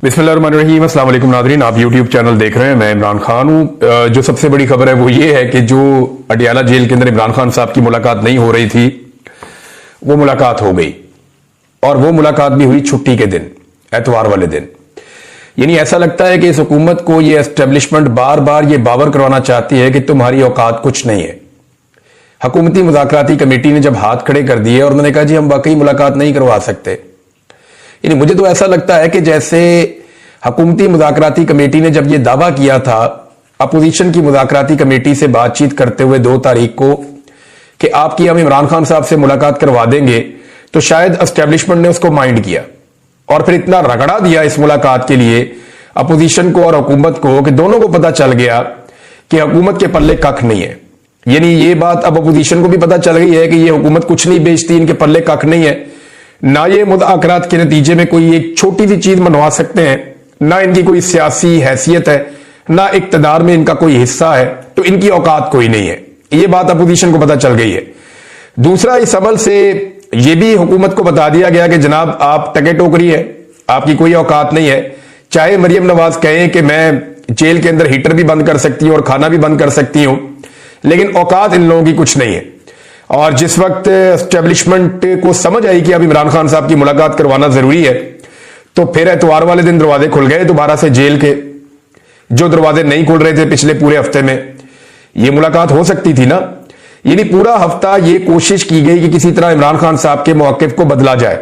बिस्मिल्लाहिर्रहमानिर्रहीम। अस्सलाम वालेकुम नाज़रीन, आप यूट्यूब चैनल देख रहे हैं। मैं इमरान खान हूं। जो सबसे बड़ी खबर है वो ये है कि जो अडियाला जेल के अंदर इमरान खान साहब की मुलाकात नहीं हो रही थी, वो मुलाकात हो गई। और वो मुलाकात भी हुई छुट्टी के दिन, एतवार वाले दिन। यानी ऐसा लगता है कि इस हुकूमत को ये एस्टेब्लिशमेंट बार बार ये बावर करवाना चाहती है कि तुम्हारी औकात कुछ नहीं है। हुकूमती मुज़ाकराती कमेटी ने जब हाथ खड़े कर दिए और उन्होंने कहा जी हम वाकई मुलाकात नहीं करवा सकते, यानी मुझे तो ऐसा लगता है कि जैसे हुकूमती मुज़ाकराती कमेटी ने जब यह दावा किया था अपोजिशन की मुज़ाकराती कमेटी से बातचीत करते हुए 2 तारीख को कि आपकी हम इमरान खान साहब से मुलाकात करवा देंगे, तो शायद एस्टेब्लिशमेंट ने उसको माइंड किया और फिर इतना रगड़ा दिया इस मुलाकात के लिए अपोजिशन को और हुकूमत को कि दोनों को पता चल गया कि हुकूमत के पल्ले कख नहीं है। यानी ये बात अब अपोजिशन को भी पता चल गई है कि ये हुकूमत कुछ नहीं बेचती, इनके पल्ले कख नहीं है। ना ये मुज़ाकरात के नतीजे में कोई एक छोटी सी चीज मनवा सकते हैं, ना इनकी कोई सियासी हैसियत है, ना इक्तदार में इनका कोई हिस्सा है, तो इनकी औकात कोई नहीं है। ये बात अपोजिशन को पता चल गई है। दूसरा, इस अमल से यह भी हुकूमत को बता दिया गया कि जनाब आप टके टोकरी है, आपकी कोई औकात नहीं है। चाहे मरियम नवाज कहें कि मैं जेल के अंदर हीटर भी बंद कर सकती हूं और खाना भी बंद कर सकती हूं, लेकिन औकात इन लोगों की कुछ नहीं है। और जिस वक्त एस्टेब्लिशमेंट को समझ आई कि अब इमरान खान साहब की मुलाकात करवाना जरूरी है, तो फिर एतवार वाले दिन दरवाजे खुल गए दोबारा से जेल के, जो दरवाजे नहीं खुल रहे थे पिछले पूरे हफ्ते में। यह मुलाकात हो सकती थी ना। यानी पूरा हफ्ता यह कोशिश की गई कि किसी तरह इमरान खान साहब के मौक़िफ़ को बदला जाए।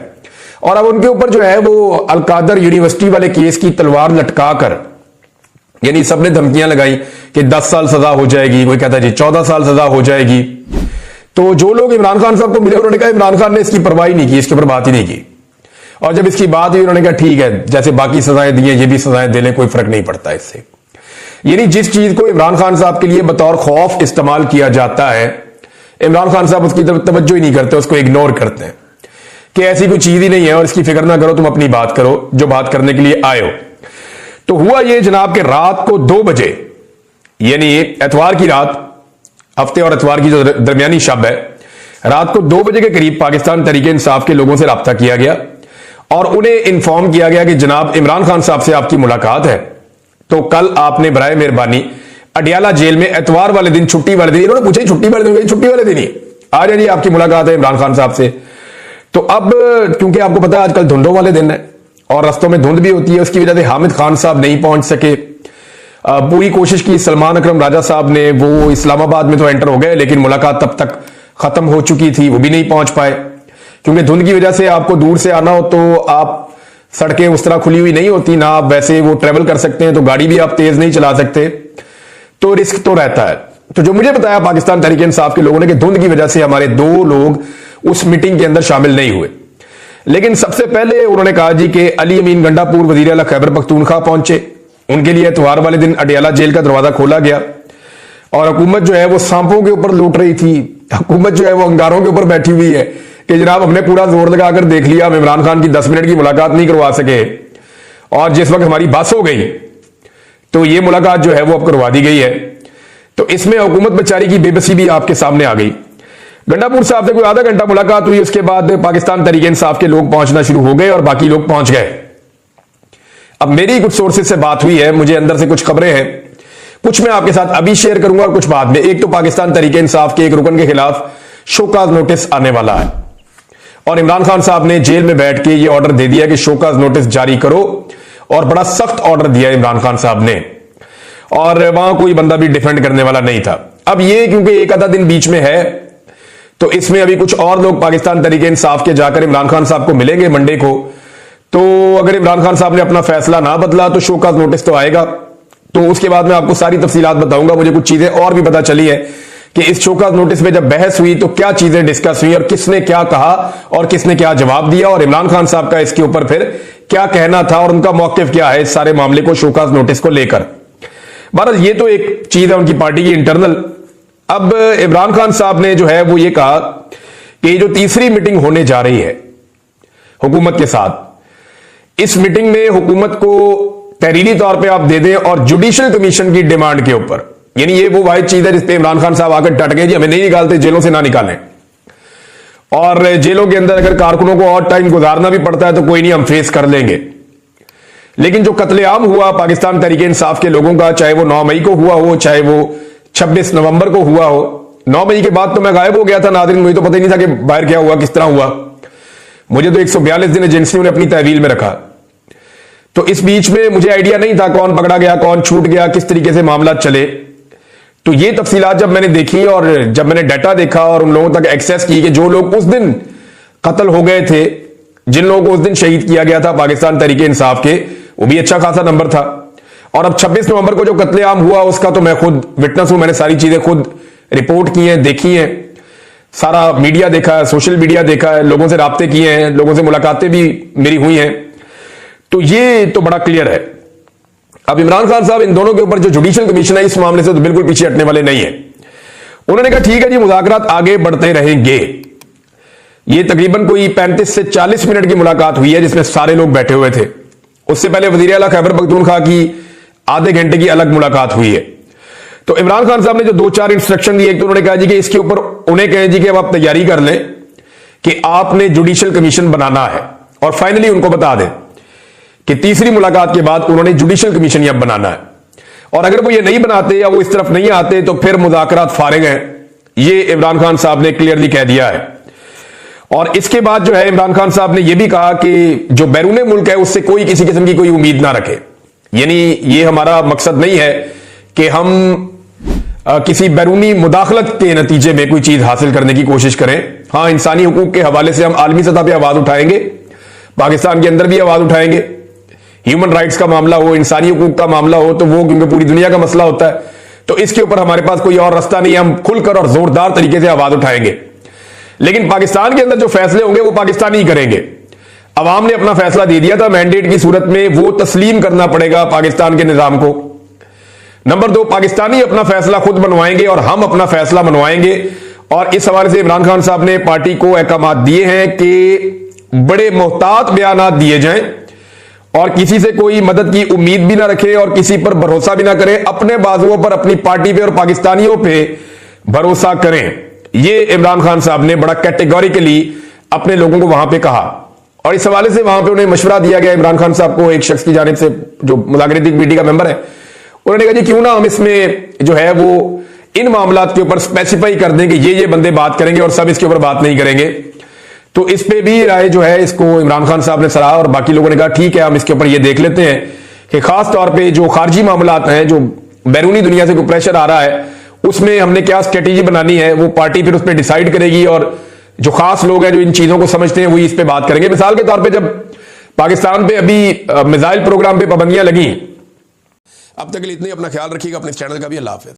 और अब उनके ऊपर जो है वो अलकादर यूनिवर्सिटी वाले केस की तलवार लटका कर, यानी सबने धमकियां लगाई कि 10 साल सजा हो जाएगी, कोई कहता जी 14 साल सजा हो जाएगी। तो जो लोग इमरान खान साहब को मिले उन्होंने कहा इमरान खान ने इसकी परवाह नहीं की, इसके ऊपर बात ही नहीं की। और जब इसकी बात हुई उन्होंने कहा ठीक है, जैसे बाकी सजाएं दी हैं ये भी सजाएं दे लें, कोई फर्क नहीं पड़ता इससे। यानी जिस चीज को इमरान खान साहब के लिए बतौर खौफ इस्तेमाल किया जाता है, इमरान खान साहब उसकी तरफ तवज्जो ही नहीं करते, उसको इग्नोर करते हैं कि ऐसी कोई चीज ही नहीं है और इसकी फिक्र ना करो, तुम अपनी बात करो जो बात करने के लिए आए हो। तो हुआ ये जनाब के रात को 2 बजे, यानी एतवार की रात, हफ्ते और एतवार की जो दरमियानी शब है, रात को 2 बजे के करीब पाकिस्तान तहरीक इंसाफ के लोगों से राब्ता किया गया और उन्हें इन्फॉर्म किया गया कि जनाब इमरान खान साहब से आपकी मुलाकात है, तो कल आपने बराए मेहरबानी अडियाला जेल में एतवार वाले दिन, छुट्टी वाले दिन, इन्होंने पूछा छुट्टी वाले दिन, छुट्टी वाले दिन ही आ जाइए, आपकी मुलाकात है इमरान खान साहब से। तो अब क्योंकि आपको पता है आजकल धुंधों वाले दिन है और रस्तों में धुंध भी होती है, उसकी वजह से हामिद खान साहब नहीं पहुंच सके। पूरी कोशिश की सलमान अकरम राजा साहब ने, वो इस्लामाबाद में तो एंटर हो गए लेकिन मुलाकात तब तक खत्म हो चुकी थी, वो भी नहीं पहुंच पाए क्योंकि धुंध की वजह से आपको दूर से आना हो तो आप, सड़कें उस तरह खुली हुई नहीं होती ना, आप वैसे वो ट्रेवल कर सकते हैं, तो गाड़ी भी आप तेज नहीं चला सकते, तो रिस्क तो रहता है। तो जो मुझे बताया पाकिस्तान तहरीक इंसाफ के लोगों ने कि धुंध की वजह से हमारे 2 लोग उस मीटिंग के अंदर शामिल नहीं हुए। लेकिन सबसे पहले उन्होंने कहा जी कि अली अमीन गंडापुर वजीर आला खैबर पख्तूनख्वा पहुंचे, उनके लिए एतवार वाले दिन अडियाला जेल का दरवाजा खोला गया और हुकूमत जो है वो सांपों के ऊपर लूट रही थी, हुकूमत जो है वो अंगारों के ऊपर बैठी हुई है कि जनाब हमने पूरा जोर लगाकर देख लिया, हम इमरान खान की 10 मिनट की मुलाकात नहीं करवा सके और जिस वक्त हमारी बस हो गई तो ये मुलाकात जो है वो अब करवा दी गई है। तो इसमें हुकूमत बेचारी की बेबसी भी आपके सामने आ गई। गंडापुर साहब से कोई आधा घंटा मुलाकात हुई, उसके बाद पाकिस्तान तहरीक इंसाफ के लोग पहुंचना शुरू हो गए और बाकी लोग पहुंच गए। अब मेरी कुछ सोर्सेज से बात हुई है, मुझे अंदर से कुछ खबरें हैं, कुछ मैं आपके साथ अभी शेयर करूंगा और कुछ बाद में। एक तो पाकिस्तान तहरीक इंसाफ के एक रुकन के खिलाफ शोकाज नोटिस आने वाला है और इमरान खान साहब ने जेल में बैठ के ये ऑर्डर दे दिया कि शोकाज नोटिस जारी करो, और बड़ा सख्त ऑर्डर दिया इमरान खान साहब ने, और वहां कोई बंदा भी डिफेंड करने वाला नहीं था। अब ये क्योंकि एक आधा दिन बीच में है, तो इसमें अभी कुछ और लोग पाकिस्तान तहरीक इंसाफ के जाकर इमरान खान साहब को मिलेंगे मंडे को। तो अगर इमरान खान साहब ने अपना फैसला ना बदला तो शोकाज नोटिस तो आएगा। तो उसके बाद मैं आपको सारी तफसीलात बताऊंगा। मुझे कुछ चीजें और भी पता चली है कि इस शोकाज नोटिस में जब बहस हुई तो क्या चीजें डिस्कस हुई और किसने क्या कहा और किसने क्या जवाब दिया, और इमरान खान साहब का इसके ऊपर फिर क्या कहना था और उनका मौकिफ क्या है इस सारे मामले को, शोकाज नोटिस को लेकर। बहरहाल ये तो एक चीज है उनकी पार्टी की इंटरनल। अब इमरान खान साहब ने जो है वो ये कहा कि जो तीसरी मीटिंग होने जा रही है हुकूमत के साथ, इस मीटिंग में हुकूमत को तहरीरी तौर पे आप दे दें और जुडिशल कमीशन की डिमांड के ऊपर, यानी ये वो वाहिद चीज है जिसपे इमरान खान साहब आकर डट गए जी हमें नहीं निकालते, जेलों से ना निकालें, और जेलों के अंदर अगर कारकुनों को और टाइम गुजारना भी पड़ता है तो कोई नहीं, हम फेस कर लेंगे। लेकिन जो कत्लेआम हुआ पाकिस्तान तहरीक इंसाफ के लोगों का, चाहे वो 9 मई को हुआ हो, चाहे वो 26 नवंबर को हुआ हो। 9 मई के बाद तो मैं गायब हो गया था नाज़रीन, मुझे तो पता ही नहीं था कि बाहर क्या हुआ, किस तरह हुआ। मुझे तो 142 दिन एजेंसियों ने अपनी तहवील में रखा। तो इस बीच में मुझे आइडिया नहीं था कौन पकड़ा गया, कौन छूट गया, किस तरीके से मामला चले। तो ये तफसीलात जब मैंने देखी और जब मैंने डाटा देखा और उन लोगों तक एक्सेस की कि जो लोग उस दिन कत्ल हो गए थे, जिन लोगों को उस दिन शहीद किया गया था पाकिस्तान तहरीक इंसाफ के, वो भी अच्छा खासा नंबर था। और अब 26 नवंबर को जो कत्लेआम हुआ उसका तो मैं खुद विटनेस हूं, मैंने सारी चीजें खुद रिपोर्ट की हैं, देखी हैं, सारा मीडिया देखा है, सोशल मीडिया देखा है, लोगों से राब्ते किए हैं, लोगों से मुलाकातें भी मेरी हुई हैं। तो ये तो बड़ा क्लियर है। अब इमरान खान साहब इन दोनों के ऊपर जो जुडिशियल कमीशन है इस मामले से तो बिल्कुल पीछे हटने वाले नहीं है। उन्होंने कहा ठीक है जी, मुज़ाकरात आगे बढ़ते रहेंगे। ये तकरीबन कोई 35 से 40 मिनट की मुलाकात हुई है जिसमें सारे लोग बैठे हुए थे। उससे पहले वज़ीर आला खैबर पख्तूनख्वा की आधे घंटे की अलग मुलाकात हुई है। तो इमरान खान साहब ने जो 2-4 इंस्ट्रक्शन दिए, एक तो उन्होंने कहा जी कि इसके ऊपर उन्हें कहें जी कि अब आप तैयारी कर लें कि आपने जुडिशियल कमीशन बनाना है, और फाइनली उनको बता दें कि तीसरी मुलाकात के बाद उन्होंने जुडिशियल कमीशन यह बनाना है, और अगर वो ये नहीं बनाते या वो इस तरफ नहीं आते तो फिर मुज़ाकरात फारिग हैं। ये इमरान खान साहब ने क्लियरली कह दिया है। और इसके बाद जो है इमरान खान साहब ने यह भी कहा कि जो बैरून मुल्क है उससे कोई किसी किस्म की कोई उम्मीद ना रखे। यानी ये हमारा मकसद नहीं है कि हम किसी बैरूनी मुदाखलत के नतीजे में कोई चीज हासिल करने की कोशिश करें। हाँ, इंसानी हुकूक के हवाले से हम आलमी सतह पर आवाज उठाएंगे, पाकिस्तान के अंदर भी आवाज उठाएंगे। ह्यूमन राइट्स का मामला हो, इंसानी हुकूक का मामला हो, तो वो क्योंकि पूरी दुनिया का मसला होता है, तो इसके ऊपर हमारे पास कोई और रास्ता नहीं है, हम खुलकर और जोरदार तरीके से आवाज उठाएंगे। लेकिन पाकिस्तान के अंदर जो फैसले होंगे वो पाकिस्तानी ही करेंगे। अवाम ने अपना फैसला दे दिया था, मैंडेट की सूरत में वो तस्लीम करना पड़ेगा पाकिस्तान के निजाम को। नंबर 2, पाकिस्तानी अपना फैसला खुद मनवाएंगे और हम अपना फैसला मनवाएंगे। और इस हवाले से इमरान खान साहब ने पार्टी को अहकामात दिए हैं कि बड़े मोहतात बयानात दिए जाएं और किसी से कोई मदद की उम्मीद भी ना रखें और किसी पर भरोसा भी ना करें। अपने बाजुओं पर, अपनी पार्टी पे और पाकिस्तानियों पे भरोसा करें। ये इमरान खान साहब ने बड़ा कैटेगोरिकली अपने लोगों को वहां पे कहा। और इस हवाले से वहां पे उन्हें मशवरा दिया गया इमरान खान साहब को, एक शख्स की जानिब से जो मुज़ाकराती कमेटी का मेंबर है, उन्होंने कहा जी क्यों ना हम इसमें जो है वो इन मामलात के ऊपर स्पेसिफाई कर दें कि ये बंदे बात करेंगे और सब इसके ऊपर बात नहीं करेंगे। तो इस पे भी राय जो है इसको इमरान खान साहब ने सराहा और बाकी लोगों ने कहा ठीक है, हम इसके ऊपर ये देख लेते हैं कि खास तौर पे जो खारजी मामलात हैं, जो बैरूनी दुनिया से कोई प्रेशर आ रहा है, उसमें हमने क्या स्ट्रेटेजी बनानी है, वो पार्टी फिर उस पर डिसाइड करेगी। और जो खास लोग हैं जो इन चीजों को समझते हैं वही इस पे बात करेंगे। मिसाल के तौर पे जब पाकिस्तान पे अभी मिसाइल प्रोग्राम पे पाबंदियां लगी। अब तक के लिए इतनी, अपना ख्याल रखिएगा, अपने चैनल का भी। अल्लाह हाफिज़।